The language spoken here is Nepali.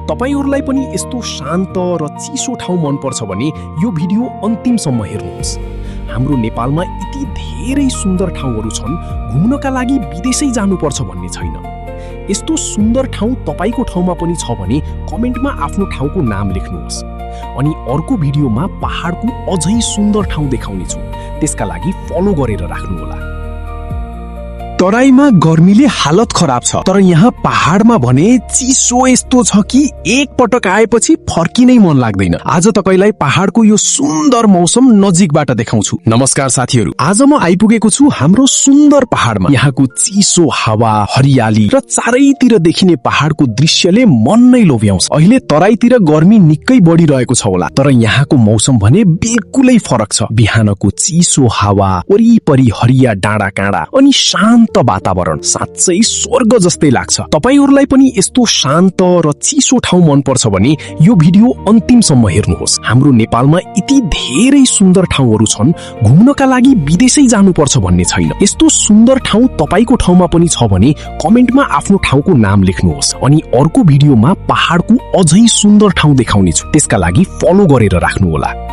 तपाईहरुलाई पनि यस्तो शान्त र चिसो ठाउँ मन पर्छ भने यो भिडियो अन्तिमसम्म हेर्नुहोस्। हाम्रो नेपालमा यति धेरै सुन्दर ठाउँहरू छन्, घुम्नका लागि विदेशै जानुपर्छ भन्ने छैन। यस्तो सुन्दर ठाउँ तपाईको ठाउँमा पनि छ भने कमेन्टमा आफ्नो ठाउँको नाम लेख्नुहोस्। अनि अर्को भिडियोमा पहाडको अझै सुन्दर ठाउँ देखाउने छु, त्यसका लागि फलो गरेर राख्नुहोला। तराईमा गर्मीले हालत खराब छ, तर यहाँ पहाडमा भने चिसो यस्तो छ कि एक पटक आएपछि फर्किनै मन लाग्दैन। आज तपाईलाई पहाडको यो सुन्दर मौसम नजिकबाट देखाउँछु। नमस्कार साथीहरू, आज म आइपुगेको छु हाम्रो सुन्दर पहाडमा। यहाँको चिसो हावा, हरियाली र चारैतिर देखिने पहाडको दृश्यले मन नै लोभ्याउँछ। अहिले तराईतिर गर्मी निकै बढिरहेको छ होला, तर यहाँको मौसम भने बिल्कुलै फरक छ। बिहानको चिसो हावा, वरिपरि हरिया डाँडा काँडा अनि शान्त वातावरण, साँच्चै स्वर्ग जस्तै लाग्छ। तपाईहरुलाई पनि यस्तो शान्त र चिसो ठाउँ मन पर्छ भने यो भिडियो अन्तिमसम्म हेर्नुहोस्। हाम्रो नेपालमा यति धेरै सुन्दर ठाउँहरू छन्, घुम्नका लागि विदेशै जानुपर्छ भन्ने छैन। यस्तो सुन्दर ठाउँ तपाईको ठाउँमा पनि छ भने कमेन्टमा आफ्नो ठाउँको नाम लेख्नुहोस्। अनि अर्को भिडियोमा पहाडको अझै सुन्दर ठाउँ देखाउने छु, त्यसका लागि फलो गरेर राख्नुहोला।